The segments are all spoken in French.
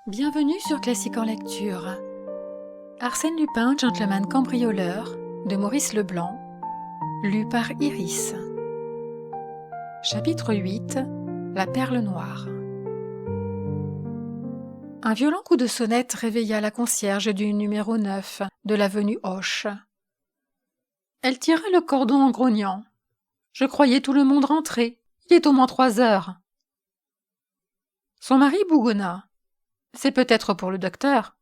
Bienvenue sur Classique en lecture. Arsène Lupin, gentleman cambrioleur, de Maurice Leblanc, lu par Iris. Chapitre 8. La perle noire. Un violent coup de sonnette réveilla la concierge du numéro 9 de l'avenue Hoche. Elle tirait le cordon en grognant. « Je croyais tout le monde rentré. Il est au moins 3 heures. » Son mari bougonna. « C'est peut-être pour le docteur. »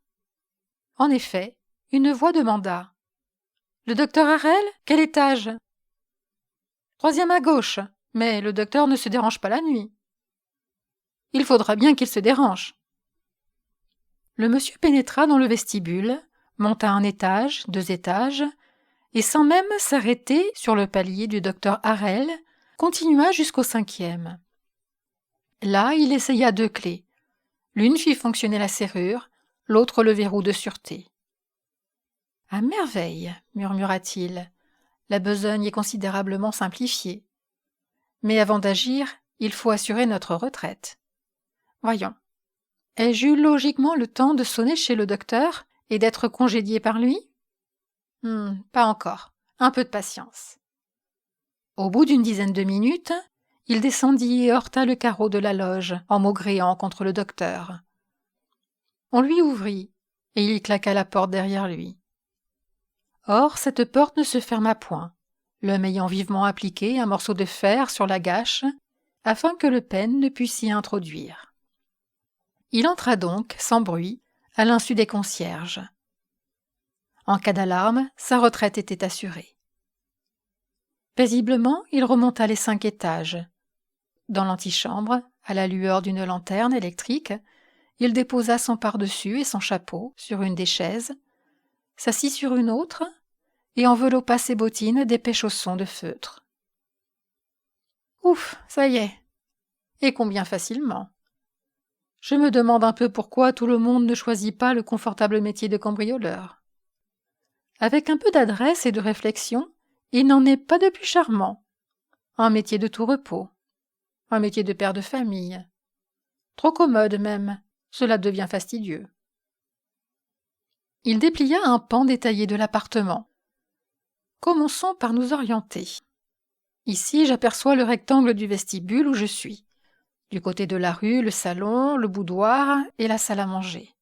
En effet, une voix demanda. « Le docteur Harel, quel étage ?»« 3e à gauche, mais le docteur ne se dérange pas la nuit. »« Il faudra bien qu'il se dérange. » Le monsieur pénétra dans le vestibule, monta un étage, 2 étages, et sans même s'arrêter sur le palier du docteur Harel, continua jusqu'au 5e. Là, il essaya 2 clés. L'une fit fonctionner la serrure, l'autre le verrou de sûreté. « À merveille, murmura-t-il. La besogne est considérablement simplifiée. Mais avant d'agir, il faut assurer notre retraite. Voyons, ai-je eu logiquement le temps de sonner chez le docteur et d'être congédié par lui ? Pas encore. Un peu de patience. » Au bout d'une dizaine de minutes, il descendit et heurta le carreau de la loge en maugréant contre le docteur. On lui ouvrit, et il claqua la porte derrière lui. Or, cette porte ne se ferma point, l'homme ayant vivement appliqué un morceau de fer sur la gâche, afin que le pêne ne pût s'y introduire. Il entra donc, sans bruit, à l'insu des concierges. En cas d'alarme, sa retraite était assurée. Paisiblement, il remonta les 5 étages. Dans l'antichambre, à la lueur d'une lanterne électrique, il déposa son pardessus et son chapeau sur une des chaises, s'assit sur une autre et enveloppa ses bottines d'épais chaussons de feutre. Ouf, ça y est. Et combien facilement. Je me demande un peu pourquoi tout le monde ne choisit pas le confortable métier de cambrioleur. Avec un peu d'adresse et de réflexion, il n'en est pas de plus charmant. Un métier de tout repos. Un métier de père de famille. Trop commode même, cela devient fastidieux. Il déplia un pan détaillé de l'appartement. Commençons par nous orienter. Ici, j'aperçois le rectangle du vestibule où je suis. Du côté de la rue, le salon, le boudoir et la salle à manger.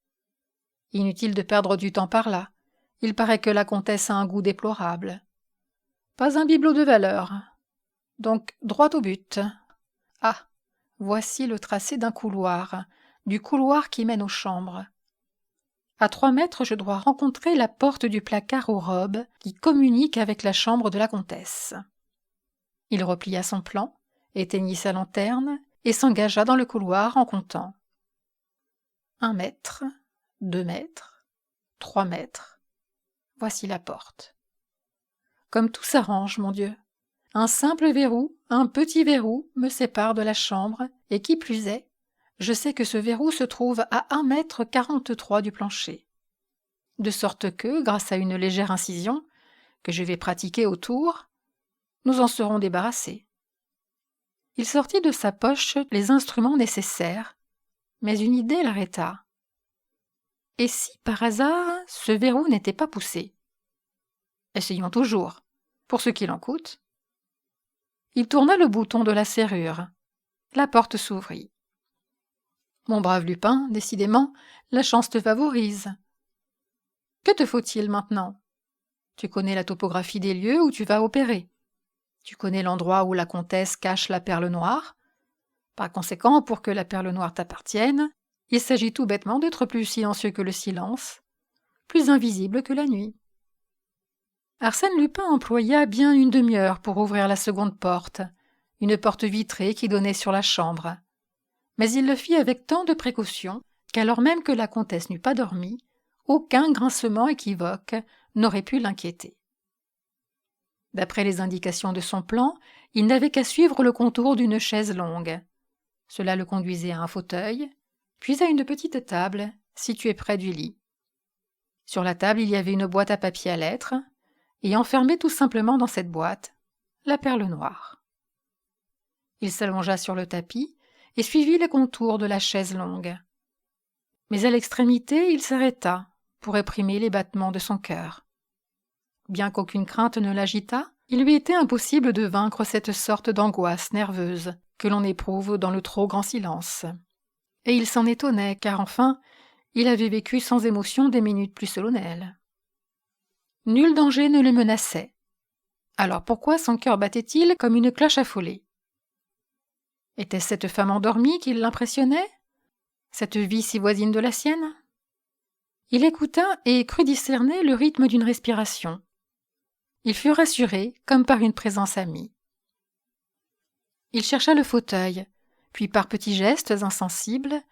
Inutile de perdre du temps par là. Il paraît que la comtesse a un goût déplorable. Pas un bibelot de valeur. Donc, droit au but. Ah, voici le tracé d'un couloir, du couloir qui mène aux chambres. À 3 mètres, je dois rencontrer la porte du placard aux robes qui communique avec la chambre de la comtesse. Il replia son plan, éteignit sa lanterne et s'engagea dans le couloir en comptant. 1 mètre, 2 mètres, 3 mètres. Voici la porte. Comme tout s'arrange, mon Dieu. Un simple verrou, un petit verrou, me sépare de la chambre, et qui plus est, je sais que ce verrou se trouve à 1,43 m du plancher. De sorte que, grâce à une légère incision, que je vais pratiquer autour, nous en serons débarrassés. Il sortit de sa poche les instruments nécessaires, mais une idée l'arrêta. Et si, par hasard, ce verrou n'était pas poussé ? Essayons toujours, pour ce qu'il en coûte. Il tourna le bouton de la serrure. La porte s'ouvrit. Mon brave Lupin, décidément, la chance te favorise. Que te faut-il maintenant ? Tu connais la topographie des lieux où tu vas opérer. Tu connais l'endroit où la comtesse cache la perle noire. Par conséquent, pour que la perle noire t'appartienne, il s'agit tout bêtement d'être plus silencieux que le silence, plus invisible que la nuit. Arsène Lupin employa bien une demi-heure pour ouvrir la seconde porte, une porte vitrée qui donnait sur la chambre. Mais il le fit avec tant de précaution qu'alors même que la comtesse n'eût pas dormi, aucun grincement équivoque n'aurait pu l'inquiéter. D'après les indications de son plan, il n'avait qu'à suivre le contour d'une chaise longue. Cela le conduisait à un fauteuil, puis à une petite table située près du lit. Sur la table, il y avait une boîte à papier à lettres, et enfermé tout simplement dans cette boîte, la perle noire. Il s'allongea sur le tapis et suivit les contours de la chaise longue. Mais à l'extrémité, il s'arrêta pour réprimer les battements de son cœur. Bien qu'aucune crainte ne l'agitât, il lui était impossible de vaincre cette sorte d'angoisse nerveuse que l'on éprouve dans le trop grand silence. Et il s'en étonnait, car enfin, il avait vécu sans émotion des minutes plus solennelles. Nul danger ne le menaçait. Alors pourquoi son cœur battait-il comme une cloche affolée? Était-ce cette femme endormie qui l'impressionnait? Cette vie si voisine de la sienne? Il écouta et crut discerner le rythme d'une respiration. Il fut rassuré, comme par une présence amie. Il chercha le fauteuil, puis par petits gestes insensibles,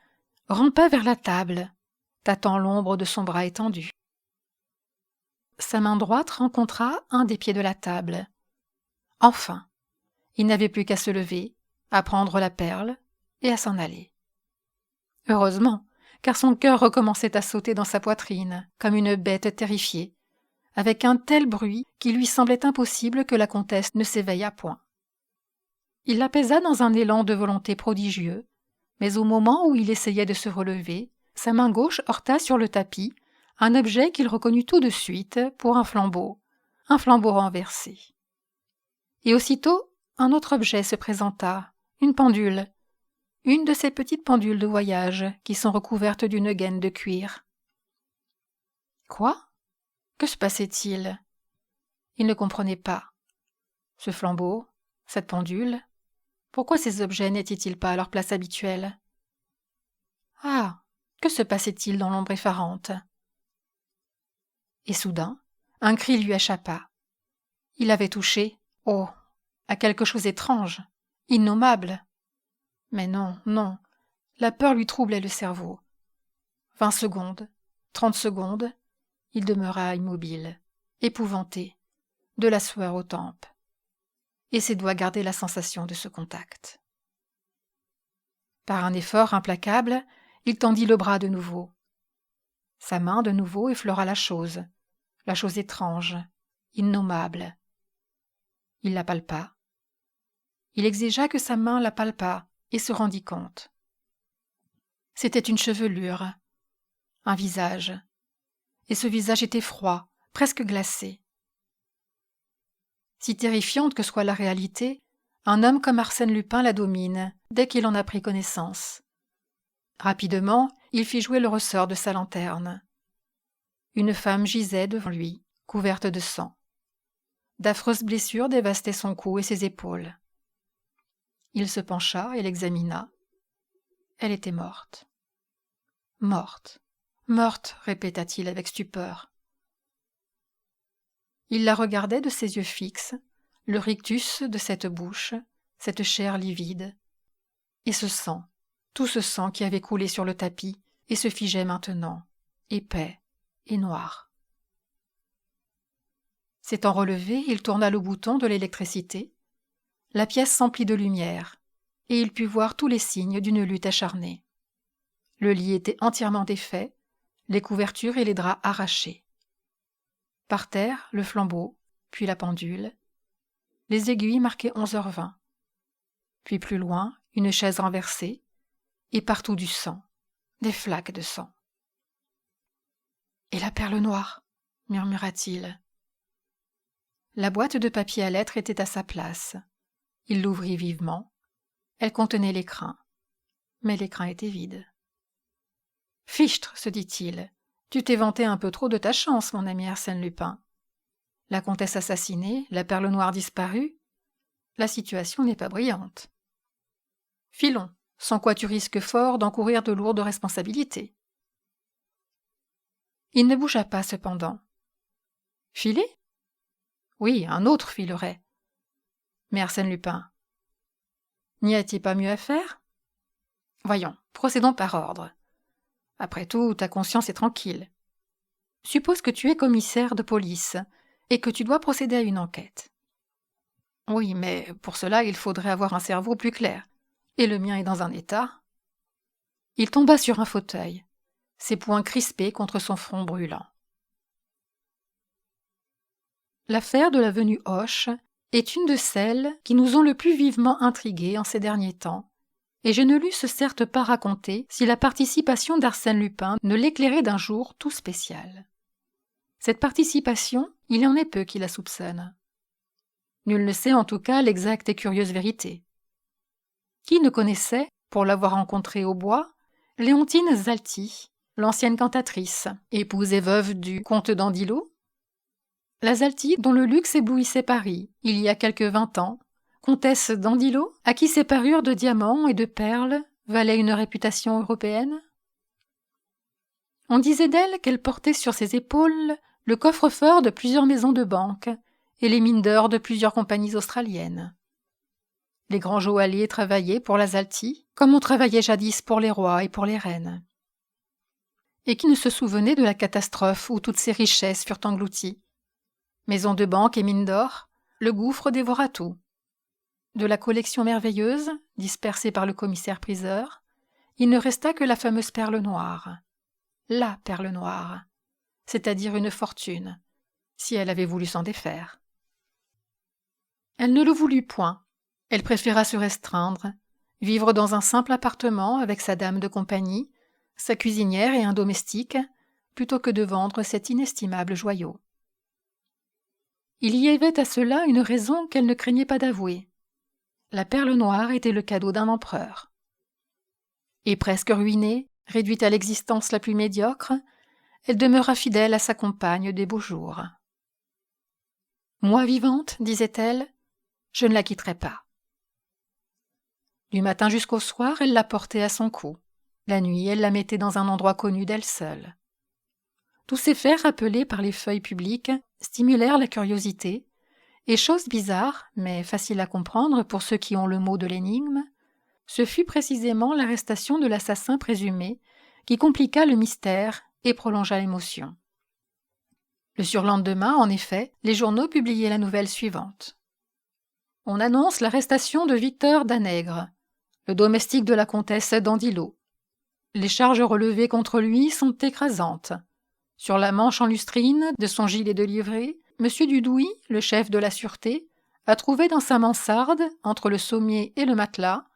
rampa vers la table, tâtant l'ombre de son bras étendu. Sa main droite rencontra un des pieds de la table. Enfin, il n'avait plus qu'à se lever, à prendre la perle et à s'en aller. Heureusement, car son cœur recommençait à sauter dans sa poitrine, comme une bête terrifiée, avec un tel bruit qu'il lui semblait impossible que la comtesse ne s'éveillât point. Il l'apaisa dans un élan de volonté prodigieux, mais au moment où il essayait de se relever, sa main gauche heurta sur le tapis un objet qu'il reconnut tout de suite pour un flambeau renversé. Et aussitôt, un autre objet se présenta, une pendule, une de ces petites pendules de voyage qui sont recouvertes d'une gaine de cuir. Quoi? Que se passait-il? Il ne comprenait pas. Ce flambeau, cette pendule, pourquoi ces objets n'étaient-ils pas à leur place habituelle? Ah, que se passait-il dans l'ombre effarante? Et soudain, un cri lui échappa. Il avait touché, oh, à quelque chose d'étrange, innommable. Mais non, non, la peur lui troublait le cerveau. 20 secondes, 30 secondes, il demeura immobile, épouvanté, de la sueur aux tempes, et ses doigts gardaient la sensation de ce contact. Par un effort implacable, il tendit le bras de nouveau. Sa main de nouveau effleura la chose étrange, innommable. Il la palpa. Il exigea que sa main la palpât et se rendit compte. C'était une chevelure, un visage, et ce visage était froid, presque glacé. Si terrifiante que soit la réalité, un homme comme Arsène Lupin la domine dès qu'il en a pris connaissance. Rapidement, il fit jouer le ressort de sa lanterne. Une femme gisait devant lui, couverte de sang. D'affreuses blessures dévastaient son cou et ses épaules. Il se pencha et l'examina. Elle était morte. Morte, morte, répéta-t-il avec stupeur. Il la regardait de ses yeux fixes, le rictus de cette bouche, cette chair livide, et ce sang, tout ce sang qui avait coulé sur le tapis et se figeait maintenant, épais et noir. S'étant relevé, il tourna le bouton de l'électricité. La pièce s'emplit de lumière, et il put voir tous les signes d'une lutte acharnée. Le lit était entièrement défait, les couvertures et les draps arrachés. Par terre, le flambeau, puis la pendule. Les aiguilles marquaient 11h20. Puis plus loin, une chaise renversée, et partout du sang, des flaques de sang. « Et la perle noire » murmura-t-il. La boîte de papier à lettres était à sa place. Il l'ouvrit vivement. Elle contenait l'écrin. Mais l'écrin était vide. « Fichtre, se dit-il, tu t'es vanté un peu trop de ta chance, mon ami Arsène Lupin. La comtesse assassinée, la perle noire disparue. La situation n'est pas brillante. Filons, sans quoi tu risques fort d'encourir de lourdes responsabilités. » Il ne bougea pas cependant. Filer? Oui, un autre filerait. Mais Arsène Lupin, n'y a-t-il pas mieux à faire? Voyons, procédons par ordre. Après tout, ta conscience est tranquille. Suppose que tu es commissaire de police et que tu dois procéder à une enquête. Oui, mais pour cela, il faudrait avoir un cerveau plus clair. Et le mien est dans un état. Il tomba sur un fauteuil, ses poings crispés contre son front brûlant. L'affaire de l'avenue Hoche est une de celles qui nous ont le plus vivement intrigués en ces derniers temps, et je ne l'eusse certes pas raconté si la participation d'Arsène Lupin ne l'éclairait d'un jour tout spécial. Cette participation, il y en est peu qui la soupçonnent. Nul ne sait en tout cas l'exacte et curieuse vérité. Qui ne connaissait, pour l'avoir rencontrée au bois, Léontine Zalti, l'ancienne cantatrice, épouse et veuve du comte d'Andilot? La Zalti dont le luxe éblouissait Paris, il y a quelque 20 ans, comtesse d'Andilot, à qui ses parures de diamants et de perles valaient une réputation européenne? On disait d'elle qu'elle portait sur ses épaules le coffre-fort de plusieurs maisons de banque et les mines d'or de plusieurs compagnies australiennes. Les grands joailliers travaillaient pour la Zalti, comme on travaillait jadis pour les rois et pour les reines. Et qui ne se souvenait de la catastrophe où toutes ces richesses furent englouties? Maisons de banque et mines d'or, le gouffre dévora tout. De la collection merveilleuse, dispersée par le commissaire-priseur, il ne resta que la fameuse perle noire. La perle noire, c'est-à-dire une fortune, si elle avait voulu s'en défaire. Elle ne le voulut point. Elle préféra se restreindre, vivre dans un simple appartement avec sa dame de compagnie, sa cuisinière et un domestique, plutôt que de vendre cet inestimable joyau. Il y avait à cela une raison qu'elle ne craignait pas d'avouer. La perle noire était le cadeau d'un empereur. Et presque ruinée, réduite à l'existence la plus médiocre, elle demeura fidèle à sa compagne des beaux jours. « Moi vivante, disait-elle, je ne la quitterai pas. » Du matin jusqu'au soir, elle la portait à son cou. La nuit, elle la mettait dans un endroit connu d'elle seule. Tous ces faits rappelés par les feuilles publiques stimulèrent la curiosité, et chose bizarre, mais facile à comprendre pour ceux qui ont le mot de l'énigme, ce fut précisément l'arrestation de l'assassin présumé qui compliqua le mystère et prolongea l'émotion. Le surlendemain, en effet, les journaux publiaient la nouvelle suivante. On annonce l'arrestation de Victor Danègre, le domestique de la comtesse d'Andilot. Les charges relevées contre lui sont écrasantes. Sur la manche en lustrine de son gilet de livrée, M. Dudouis, le chef de la sûreté, a trouvé dans sa mansarde, entre le sommier et le matelas,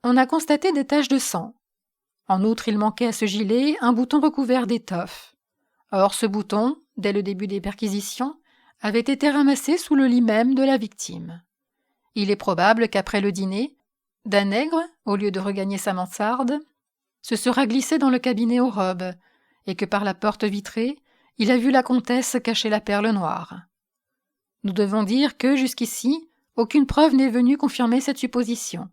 on a constaté des taches de sang. En outre, il manquait à ce gilet un bouton recouvert d'étoffe. Or, ce bouton, dès le début des perquisitions, avait été ramassé sous le lit même de la victime. Il est probable qu'après le dîner, Danègre, au lieu de regagner sa mansarde, se sera glissé dans le cabinet aux robes, et que par la porte vitrée, il a vu la comtesse cacher la perle noire. Nous devons dire que, jusqu'ici, aucune preuve n'est venue confirmer cette supposition.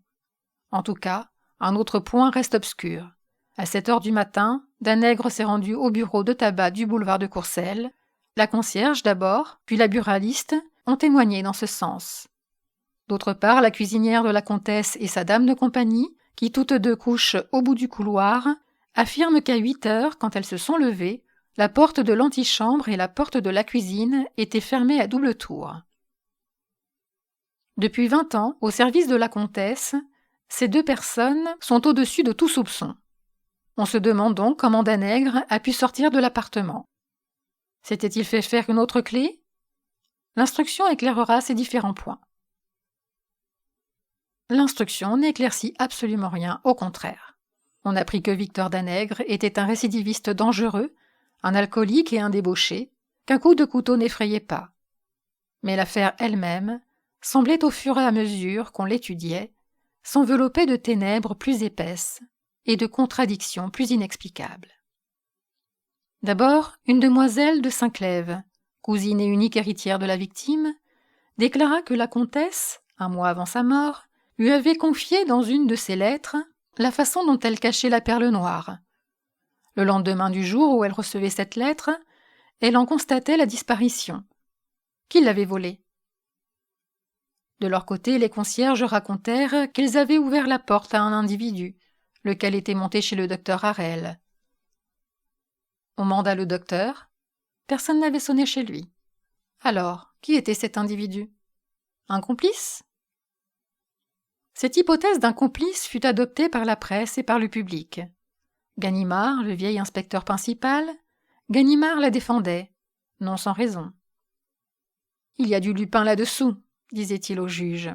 En tout cas, un autre point reste obscur. À 7 heures du matin, Danègre s'est rendu au bureau de tabac du boulevard de Courcelles. La concierge d'abord, puis la buraliste, ont témoigné dans ce sens. D'autre part, la cuisinière de la comtesse et sa dame de compagnie, qui toutes deux couchent au bout du couloir, affirment qu'à 8 heures, quand elles se sont levées, la porte de l'antichambre et la porte de la cuisine étaient fermées à double tour. Depuis 20 ans, au service de la comtesse, ces deux personnes sont au-dessus de tout soupçon. On se demande donc comment Danègre a pu sortir de l'appartement. S'était-il fait faire une autre clé? L'instruction éclairera ces différents points. L'instruction n'éclaircit absolument rien, au contraire. On apprit que Victor Danègre était un récidiviste dangereux, un alcoolique et un débauché, qu'un coup de couteau n'effrayait pas. Mais l'affaire elle-même semblait au fur et à mesure qu'on l'étudiait s'envelopper de ténèbres plus épaisses et de contradictions plus inexplicables. D'abord, une demoiselle de Saint-Clèves, cousine et unique héritière de la victime, déclara que la comtesse, un mois avant sa mort, lui avait confié dans une de ses lettres la façon dont elle cachait la perle noire. Le lendemain du jour où elle recevait cette lettre, elle en constatait la disparition. Qui l'avait volée? De leur côté, les concierges racontèrent qu'ils avaient ouvert la porte à un individu, lequel était monté chez le docteur Harel. On manda le docteur. Personne n'avait sonné chez lui. Alors, qui était cet individu? Un complice? Cette hypothèse d'un complice fut adoptée par la presse et par le public. Ganimard, le vieil inspecteur principal, Ganimard la défendait, non sans raison. « Il y a du Lupin là-dessous », disait-il au juge.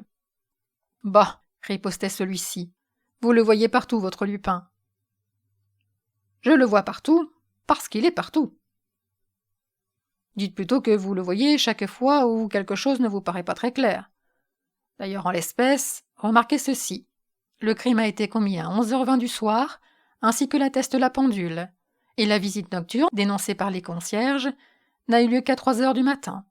« Bah », ripostait celui-ci, « Vous le voyez partout, votre Lupin. Je le vois partout, parce qu'il est partout. Dites plutôt que vous le voyez chaque fois où quelque chose ne vous paraît pas très clair. D'ailleurs, en l'espèce, remarquez ceci. Le crime a été commis à 11h20 du soir, ainsi que l'atteste la pendule, et la visite nocturne, dénoncée par les concierges, n'a eu lieu qu'à 3h du matin.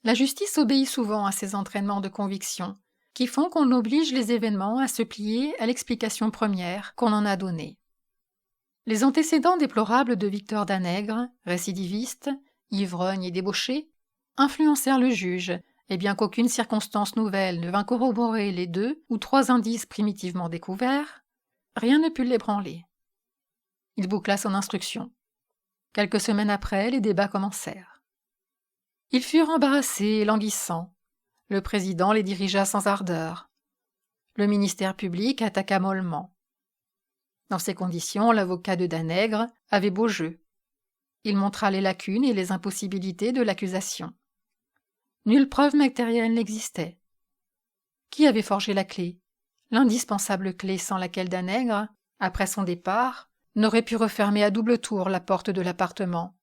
La justice obéit souvent à ces entraînements de conviction, qui font qu'on oblige les événements à se plier à l'explication première qu'on en a donnée. Les antécédents déplorables de Victor Danègre, récidiviste, ivrogne et débauché, influencèrent le juge, et bien qu'aucune circonstance nouvelle ne vint corroborer les 2 ou 3 indices primitivement découverts, rien ne put l'ébranler. Il boucla son instruction. Quelques semaines après, les débats commencèrent. Ils furent embarrassés et languissants. Le président les dirigea sans ardeur. Le ministère public attaqua mollement. Dans ces conditions, l'avocat de Danègre avait beau jeu. Il montra les lacunes et les impossibilités de l'accusation. Nulle preuve matérielle n'existait. Qui avait forgé la clé, l'indispensable clé sans laquelle Danègre, après son départ, n'aurait pu refermer à double tour la porte de l'appartement?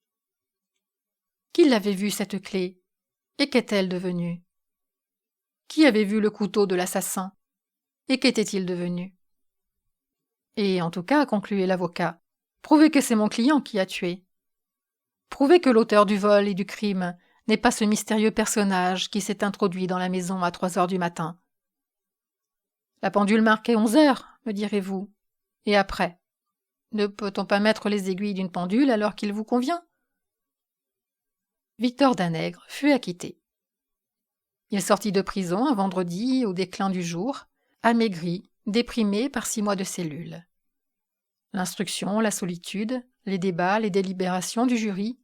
Qui l'avait vue, cette clé, et qu'est-elle devenue? Qui avait vu le couteau de l'assassin, et qu'était-il devenu? Et en tout cas, concluait l'avocat, prouvez que c'est mon client qui a tué. Prouvez que l'auteur du vol et du crime n'est pas ce mystérieux personnage qui s'est introduit dans la maison à 3h du matin. La pendule marquait 11h, me direz-vous. Et après? Ne peut-on pas mettre les aiguilles d'une pendule alors qu'il vous convient? Victor Danègre fut acquitté. Il sortit de prison un vendredi au déclin du jour, amaigri, déprimé par 6 mois de cellule. L'instruction, la solitude, les débats, les délibérations du jury,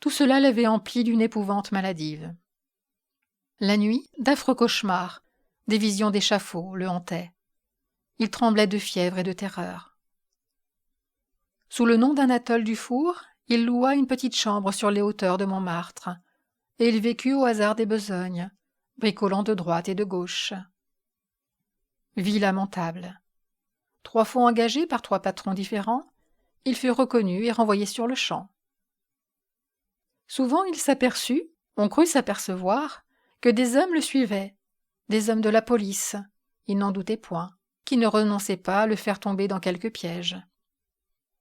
tout cela l'avait empli d'une épouvante maladive. La nuit, d'affreux cauchemars, des visions d'échafaud le hantaient. Il tremblait de fièvre et de terreur. Sous le nom d'Anatole Dufour, il loua une petite chambre sur les hauteurs de Montmartre, et il vécut au hasard des besognes, bricolant de droite et de gauche. Vie lamentable. 3 fois engagé par 3 patrons différents, il fut reconnu et renvoyé sur le champ. Souvent il s'aperçut, on crut s'apercevoir, que des hommes le suivaient, des hommes de la police, il n'en doutait point, qui ne renonçaient pas à le faire tomber dans quelque piège.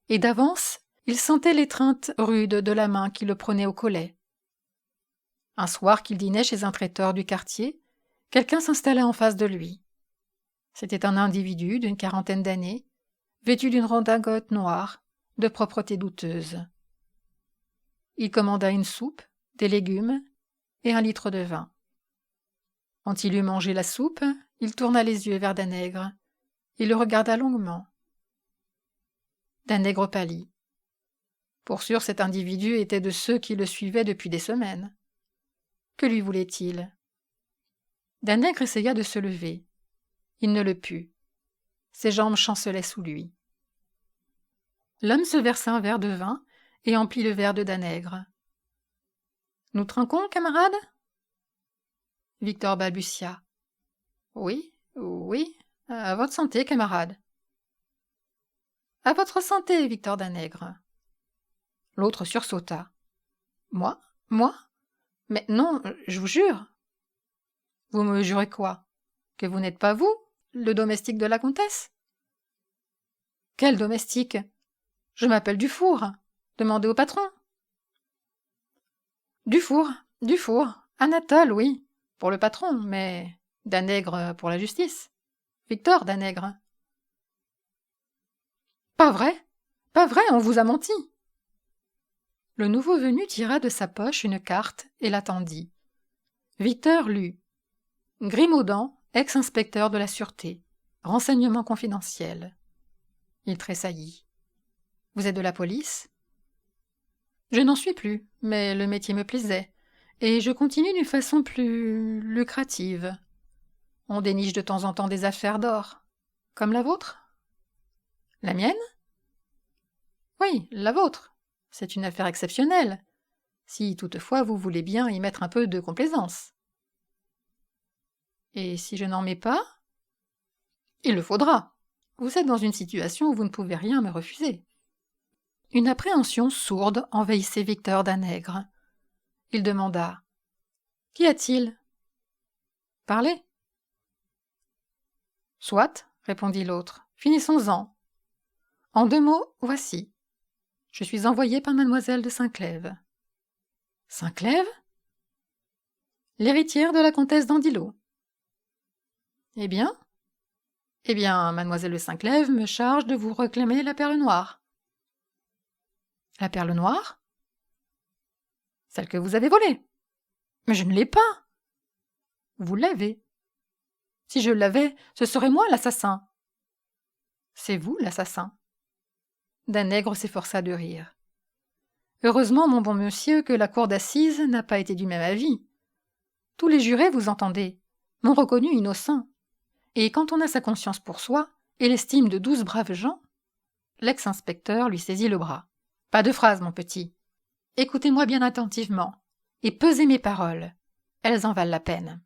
Et d'avance, il sentait l'étreinte rude de la main qui le prenait au collet. Un soir qu'il dînait chez un traiteur du quartier, quelqu'un s'installa en face de lui. C'était un individu d'une 40aine d'années, vêtu d'une redingote noire, de propreté douteuse. Il commanda une soupe, des légumes et 1 litre de vin. Quand il eut mangé la soupe, il tourna les yeux vers Danègre et le regarda longuement. Danègre pâlit. Pour sûr, cet individu était de ceux qui le suivaient depuis des semaines. Que lui voulait-il? Danègre essaya de se lever. Il ne le put. Ses jambes chancelaient sous lui. L'homme se versa un verre de vin et emplit le verre de Danègre. « Nous trinquons, camarade ?» Victor balbutia. « Oui, oui, à votre santé, camarade. »« À votre santé, Victor Danègre. » L'autre sursauta. « Moi? Moi? Mais non, je vous jure. »« Vous me jurez quoi? Que vous n'êtes pas vous, le domestique de la comtesse? »« Quel domestique? Je m'appelle Dufour. Demandez au patron. »« Dufour, Anatole, oui, pour le patron, mais Danègre pour la justice. Victor Danègre. »« Pas vrai, on vous a menti. » Le nouveau venu tira de sa poche une carte et la tendit. Victor lut. Grimaudan, ex-inspecteur de la sûreté. Renseignements confidentiels. Il tressaillit. « Vous êtes de la police ? » « Je n'en suis plus, mais le métier me plaisait, et je continue d'une façon plus lucrative. On déniche de temps en temps des affaires d'or, comme la vôtre. »« La mienne ? » ?»« Oui, la vôtre. C'est une affaire exceptionnelle, si toutefois vous voulez bien y mettre un peu de complaisance. »« Et si je n'en mets pas ? » »« Il le faudra, Vous êtes dans une situation où vous ne pouvez rien me refuser. » Une appréhension sourde envahissait Victor Danègre. Il demanda: « Qu'y a-t-il ? » « Parlez. »« Soit, » répondit l'autre. « Finissons-en. En 2 mots, voici. Je suis envoyé par mademoiselle de Saint-Clèves. »« Saint-Clèves ? » ?»« L'héritière de la comtesse d'Andilot. »« Eh bien ? » ?»« Eh bien, mademoiselle de Saint-Clèves me charge de vous réclamer la perle noire. »« La perle noire ? » ?»« Celle que vous avez volée. »« Mais je ne l'ai pas. »« Vous l'avez. Si je l'avais, ce serait moi l'assassin. »« C'est vous l'assassin. » Danègre s'efforça de rire. « Heureusement, mon bon monsieur, que la cour d'assises n'a pas été du même avis. Tous les jurés, vous entendez, m'ont reconnu innocent. Et quand on a sa conscience pour soi et l'estime de 12 braves gens... » L'ex-inspecteur lui saisit le bras. « Pas de phrase, mon petit. Écoutez-moi bien attentivement et pesez mes paroles. Elles en valent la peine.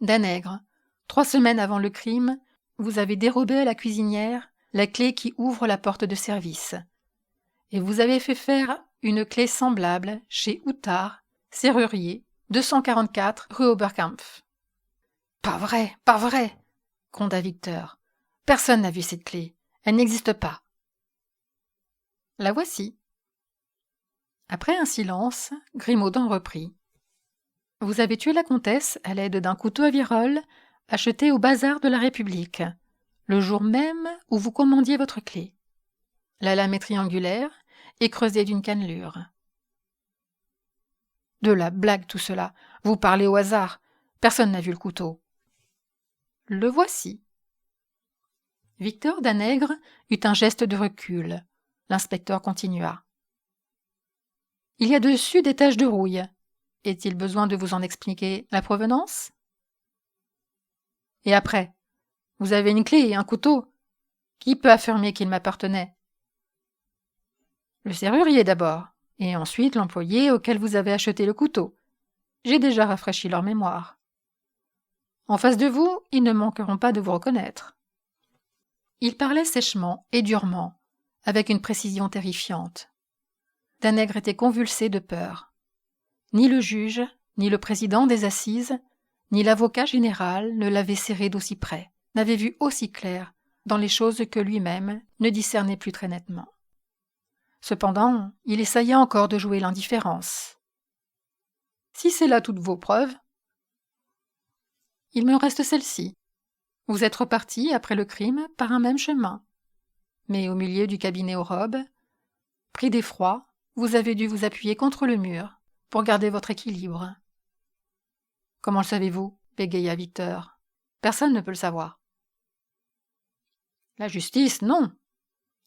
Danègre, 3 semaines avant le crime, vous avez dérobé à la cuisinière la clé qui ouvre la porte de service. Et vous avez fait faire une clé semblable chez Outard, serrurier, 244 rue Oberkampf. »« Pas vrai, pas vrai !» gronda Victor. « Personne n'a vu cette clé. Elle n'existe pas. » »« La voici. » Après un silence, Grimaudan reprit. « Vous avez tué la comtesse à l'aide d'un couteau à virole acheté au bazar de la République, le jour même où vous commandiez votre clé. La lame est triangulaire et creusée d'une cannelure. » « De la blague tout cela. Vous parlez au hasard. Personne n'a vu le couteau. »« Le voici. » Victor Danègre eut un geste de recul. L'inspecteur continua. « Il y a dessus des taches de rouille. Est-il besoin de vous en expliquer la provenance ? Et après, vous avez une clé et un couteau. Qui peut affirmer qu'il m'appartenait ? Le serrurier d'abord, et ensuite l'employé auquel vous avez acheté le couteau. J'ai déjà rafraîchi leur mémoire. En face de vous, ils ne manqueront pas de vous reconnaître. » Il parlait sèchement et durement, avec une précision terrifiante. Danègre était convulsé de peur. Ni le juge, ni le président des assises, ni l'avocat général ne l'avaient serré d'aussi près, n'avaient vu aussi clair dans les choses que lui-même ne discernait plus très nettement. Cependant, il essaya encore de jouer l'indifférence. « Si c'est là toutes vos preuves, il me reste celle-ci. Vous êtes reparti, après le crime, par un même chemin. Mais au milieu du cabinet aux robes, pris d'effroi, vous avez dû vous appuyer contre le mur pour garder votre équilibre. »« Comment le savez-vous » bégaya Victor. « Personne ne peut le savoir. »« La justice, non.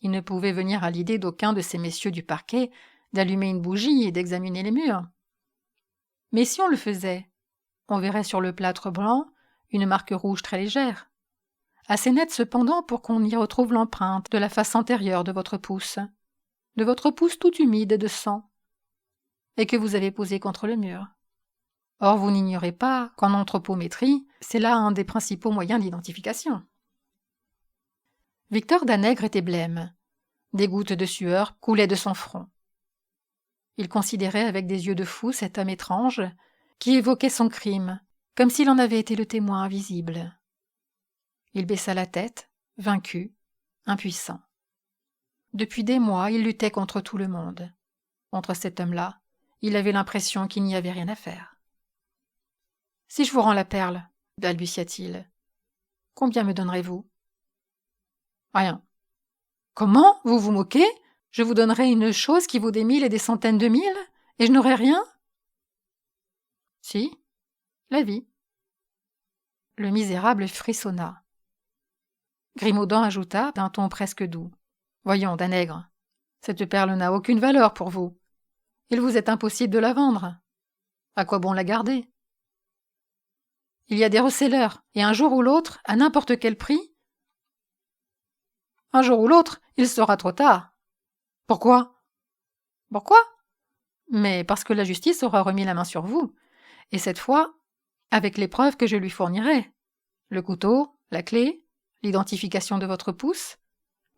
Il ne pouvait venir à l'idée d'aucun de ces messieurs du parquet d'allumer une bougie et d'examiner les murs. Mais si on le faisait, on verrait sur le plâtre blanc une marque rouge très légère, assez nette cependant pour qu'on y retrouve l'empreinte de la face antérieure de votre pouce tout humide de sang, et que vous avez posé contre le mur. Or, vous n'ignorez pas qu'en anthropométrie, c'est là un des principaux moyens d'identification. » Victor Danègre était blême. Des gouttes de sueur coulaient de son front. Il considérait avec des yeux de fou cet homme étrange qui évoquait son crime, comme s'il en avait été le témoin invisible. Il baissa la tête, vaincu, impuissant. Depuis des mois, il luttait contre tout le monde. Contre cet homme-là, il avait l'impression qu'il n'y avait rien à faire. « Si je vous rends la perle, » balbutia-t-il, « combien me donnerez-vous ? » »« Rien. »« Comment ? Vous vous moquez ? Je vous donnerai une chose qui vaut des 1000 et des centaines de mille, et je n'aurai rien ? » ?»« Si, la vie. » Le misérable frissonna. Grimaudan ajouta d'un ton presque doux. « Voyons, Danègre, cette perle n'a aucune valeur pour vous. Il vous est impossible de la vendre. À quoi bon la garder ? Il y a des receleurs, et un jour ou l'autre, à n'importe quel prix, un jour ou l'autre, il sera trop tard. Pourquoi ? Pourquoi ? Mais parce que la justice aura remis la main sur vous, et cette fois, avec les preuves que je lui fournirai. Le couteau, la clé, L'identification de votre pouce?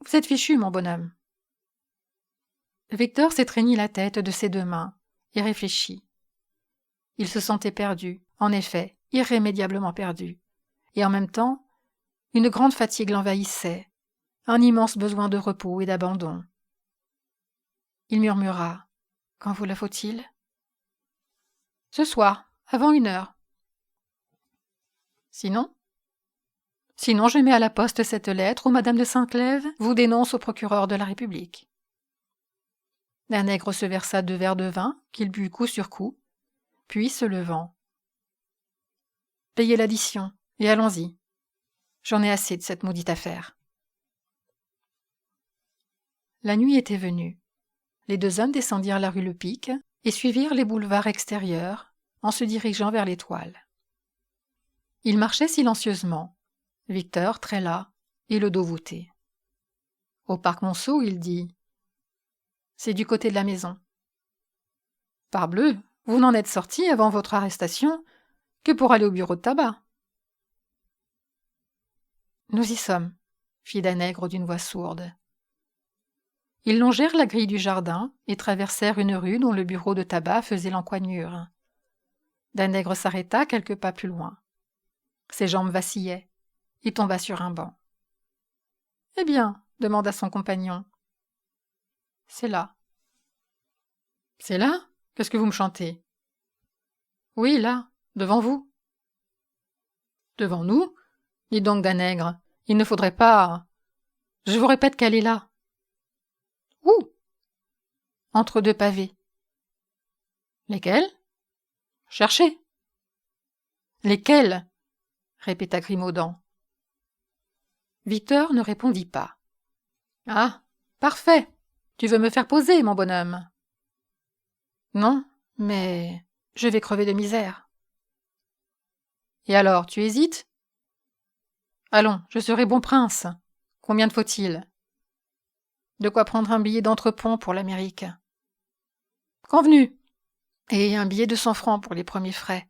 Vous êtes fichu, mon bonhomme. » Victor s'étreignit la tête de ses deux mains et réfléchit. Il se sentait perdu, en effet, irrémédiablement perdu. Et en même temps, une grande fatigue l'envahissait, un immense besoin de repos et d'abandon. Il murmura: « Quand vous la faut-il ?»« Ce soir, avant 1 heure. »« Sinon ?»« Sinon, je mets à la poste cette lettre où Madame de Saint-Clèves vous dénonce au procureur de la République. » Danègre se versa 2 verres de vin, qu'il but coup sur coup, puis se levant: « Payez l'addition, et allons-y. J'en ai assez de cette maudite affaire. » La nuit était venue. Les 2 hommes descendirent la rue Lepic et suivirent les boulevards extérieurs en se dirigeant vers l'Étoile. Ils marchaient silencieusement, Victor très las et le dos voûté. Au parc Monceau, il dit: « C'est du côté de la maison. »« Parbleu, vous n'en êtes sorti avant votre arrestation que pour aller au bureau de tabac. »« Nous y sommes, » fit Danègre d'une voix sourde. Ils longèrent la grille du jardin et traversèrent une rue dont le bureau de tabac faisait l'encoignure. Danègre s'arrêta quelques pas plus loin. Ses jambes vacillaient. Il tomba sur un banc. « Eh bien ?» demanda son compagnon. « C'est là. »« C'est là ? Qu'est-ce que vous me chantez ? » ?»« Oui, là, devant vous. »« Devant nous ? Dis donc, Danègre, il ne faudrait pas... Je vous répète qu'elle est là. »« Où ? » ?»« Entre 2 pavés. »« Lesquels ? » ?»« Cherchez. »« Lesquels ? » répéta Grimaudan. Victor ne répondit pas. « Ah, parfait. Tu veux me faire poser, mon bonhomme ? » ?»« Non, mais je vais crever de misère. »« Et alors, tu hésites ? » ?»« Allons, je serai bon prince. Combien te faut-il ? » ?»« De quoi prendre un billet d'entrepont pour l'Amérique. »« Convenu. Et un billet de 100 francs pour les premiers frais. »«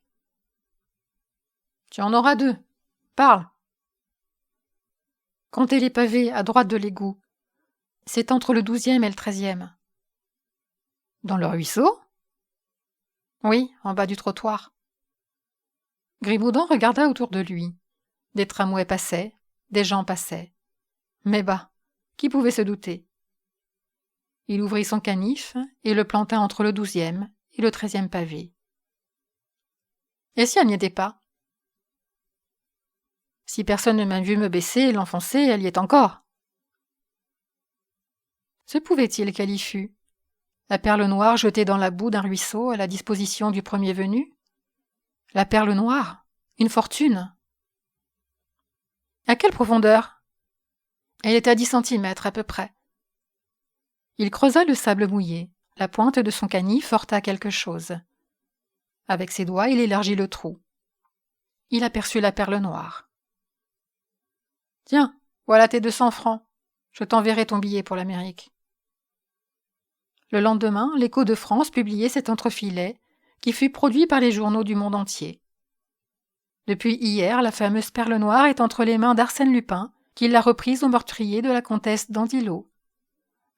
Tu en auras 2. Parle. » »« Comptez les pavés à droite de l'égout. C'est entre le 12e et le 13e. »« Dans le ruisseau ? » ?»« Oui, en bas du trottoir. » Grimaudan regarda autour de lui. Des tramways passaient, des gens passaient. Mais bah, qui pouvait se douter ? Il ouvrit son canif et le planta entre le 12e et le 13e pavé. Et si elle n'y était pas ? Si personne ne m'a vu me baisser et l'enfoncer, elle y est encore. Se pouvait-il qu'elle y fût ? La perle noire jetée dans la boue d'un ruisseau à la disposition du premier venu ? La perle noire ? Une fortune ? À quelle profondeur ? Elle était à 10 centimètres à peu près. Il creusa le sable mouillé. La pointe de son canif heurta quelque chose. Avec ses doigts, il élargit le trou. Il aperçut la perle noire. « Tiens, voilà tes 200 francs. Je t'enverrai ton billet pour l'Amérique. » Le lendemain, l'Écho de France publiait cet entrefilet qui fut produit par les journaux du monde entier. Depuis hier, la fameuse perle noire est entre les mains d'Arsène Lupin, qui l'a reprise au meurtrier de la comtesse d'Andilot.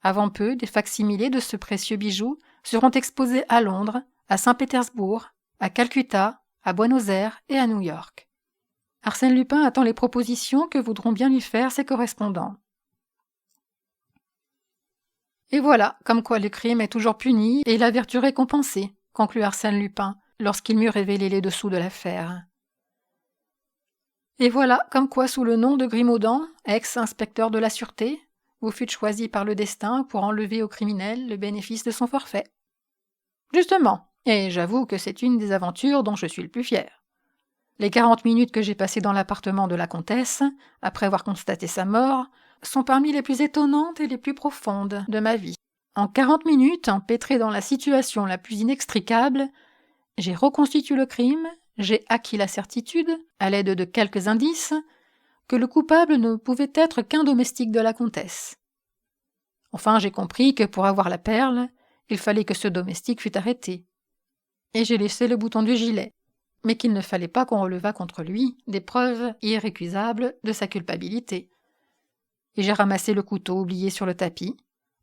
Avant peu, des facsimilés de ce précieux bijou seront exposés à Londres, à Saint-Pétersbourg, à Calcutta, à Buenos Aires et à New York. Arsène Lupin attend les propositions que voudront bien lui faire ses correspondants. Et voilà, comme quoi le crime est toujours puni et la vertu récompensée, conclut Arsène Lupin lorsqu'il m'eut révélé les dessous de l'affaire. Et voilà, comme quoi sous le nom de Grimaudan, ex-inspecteur de la sûreté, vous fûtes choisi par le destin pour enlever au criminel le bénéfice de son forfait. Justement, et j'avoue que c'est une des aventures dont je suis le plus fier. Les 40 minutes que j'ai passées dans l'appartement de la comtesse, après avoir constaté sa mort, sont parmi les plus étonnantes et les plus profondes de ma vie. En 40 minutes, empêtré dans la situation la plus inextricable, j'ai reconstitué le crime, j'ai acquis la certitude, à l'aide de quelques indices, que le coupable ne pouvait être qu'un domestique de la comtesse. Enfin, j'ai compris que pour avoir la perle, il fallait que ce domestique fût arrêté. Et j'ai laissé le bouton du gilet. mais qu'il ne fallait pas qu'on relevât contre lui des preuves irrécusables de sa culpabilité. Et j'ai ramassé le couteau oublié sur le tapis,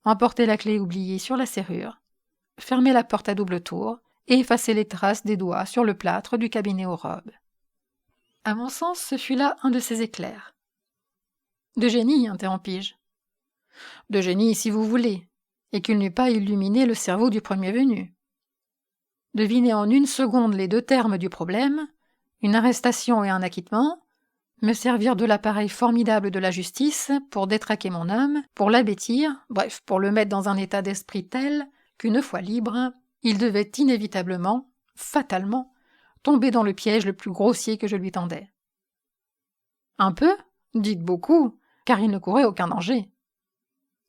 emporté la clé oubliée sur la serrure, fermé la porte à double tour et effacé les traces des doigts sur le plâtre du cabinet aux robes. À mon sens, ce fut là un de ces éclairs. De génie, interrompis-je. De génie, si vous voulez, et qu'il n'eût pas illuminé le cerveau du premier venu. Deviner en une seconde les deux termes du problème, une arrestation et un acquittement, me servir de l'appareil formidable de la justice pour détraquer mon homme, pour l'abêtir, bref, pour le mettre dans un état d'esprit tel qu'une fois libre, il devait inévitablement, fatalement, tomber dans le piège le plus grossier que je lui tendais. Un peu, dites beaucoup, car il ne courait aucun danger.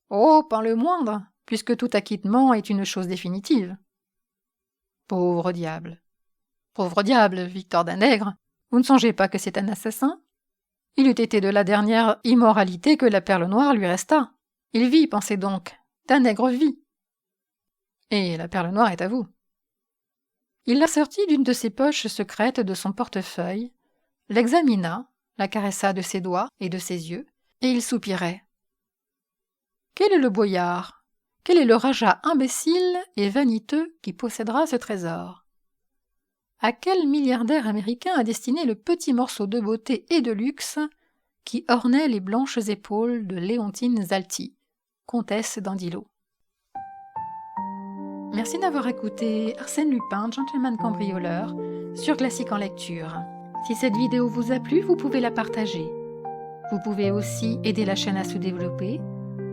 Oh, pas le moindre, puisque tout acquittement est une chose définitive. Pauvre diable. Pauvre diable, Victor Danègre, vous ne songez pas que c'est un assassin? Il eût été de la dernière immoralité que la perle noire lui restât. Il vit, pensez donc. Danègre vit. Et la perle noire est à vous. Il la sortit d'une de ses poches secrètes de son portefeuille, l'examina, la caressa de ses doigts et de ses yeux, et il soupirait. Quel est le boyard? Quel est le raja imbécile et vaniteux qui possédera ce trésor? À quel milliardaire américain a destiné le petit morceau de beauté et de luxe qui ornait les blanches épaules de Léontine Zalti, comtesse d'Andillo? Merci d'avoir écouté Arsène Lupin, Gentleman cambrioleur, sur Classique en lecture. Si cette vidéo vous a plu, vous pouvez la partager. Vous pouvez aussi aider la chaîne à se développer.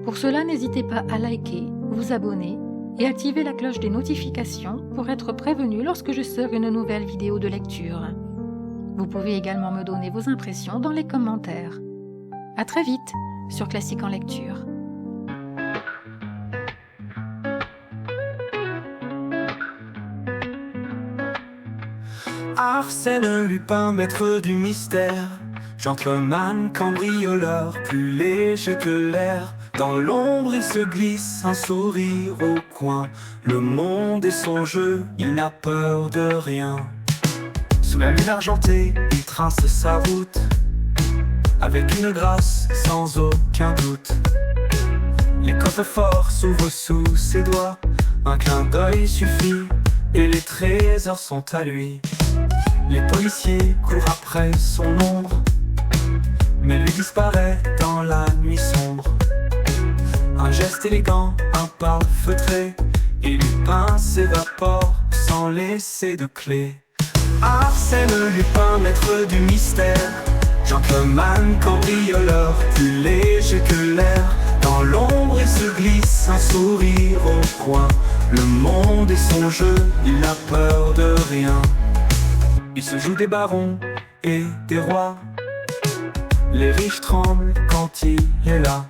Pour cela, n'hésitez pas à liker, vous abonner et activer la cloche des notifications pour être prévenu lorsque je sors une nouvelle vidéo de lecture. Vous pouvez également me donner vos impressions dans les commentaires. À très vite sur Classique en lecture. Arsène Lupin, maître du mystère, gentleman cambrioleur, plus léger que l'air. Dans l'ombre il se glisse, un sourire au coin. Le monde est son jeu, il n'a peur de rien. Sous la lune argentée, il trace sa route, avec une grâce sans aucun doute. Les coffres-forts s'ouvrent sous ses doigts, un clin d'œil suffit, et les trésors sont à lui. Les policiers courent après son ombre, mais lui disparaît dans la nuit sombre. Un geste élégant, un pas feutré, et Lupin s'évapore sans laisser de clé. Arsène Lupin, maître du mystère, gentleman cambrioleur, plus léger que l'air. Dans l'ombre il se glisse, un sourire au coin. Le monde est son jeu, il n'a peur de rien. Il se joue des barons et des rois, les riches tremblent quand il est là.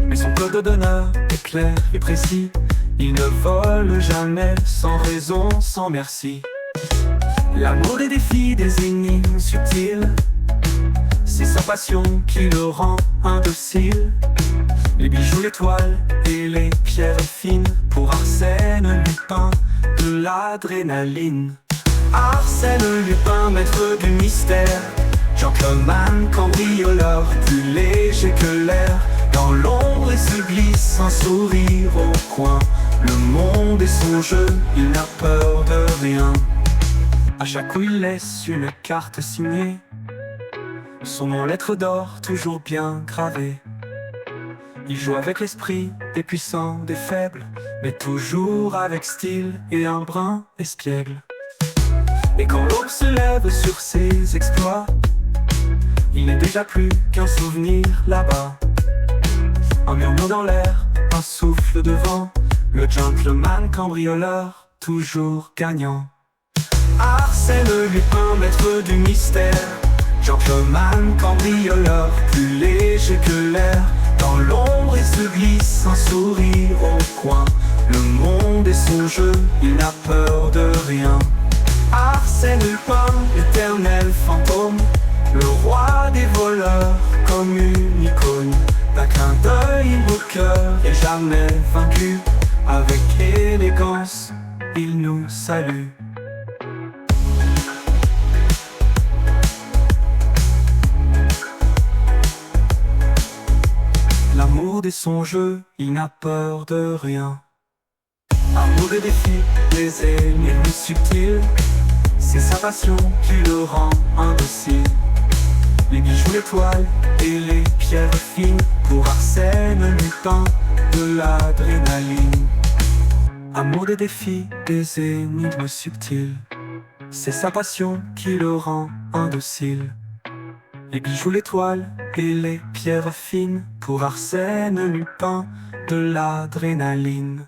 Mais son code d'honneur est clair et précis, il ne vole jamais sans raison, sans merci. L'amour des défis, des énigmes subtiles, c'est sa passion qui le rend indocile. Les bijoux, les toiles et les pierres fines, pour Arsène Lupin, de l'adrénaline. Arsène Lupin, maître du mystère, gentleman cambrioleur, plus léger que l'air. Dans l'ombre il se glisse, un sourire au coin. Le monde est son jeu, il n'a peur de rien. À chaque coup il laisse une carte signée, son nom en lettres d'or toujours bien gravé. Il joue avec l'esprit des puissants, des faibles, mais toujours avec style et un brin espiègle. Et quand l'aube se lève sur ses exploits, il n'est déjà plus qu'un souvenir là-bas. Un murmure dans l'air, un souffle de vent, le gentleman cambrioleur, toujours gagnant. Arsène Lupin, maître du mystère, gentleman cambrioleur, plus léger que l'air. Dans l'ombre il se glisse, un sourire au coin. Le monde est son jeu, il n'a peur de rien. Arsène Lupin, éternel fantôme, le roi des voleurs, comme une icône. D'un clin d'œil au cœur et jamais vaincu, avec élégance, il nous salue. Amour dès son jeu, il n'a peur de rien. Amour des défis, des énigmes subtiles, c'est sa passion qui le rend indocile. Les bijoux, les toiles et les pierres fines, pour Arsène Lupin, de l'adrénaline. Amour des défis, des énigmes subtiles, c'est sa passion qui le rend indocile. Les bijoux, les toiles et les pierres fines, pour Arsène Lupin, de l'adrénaline.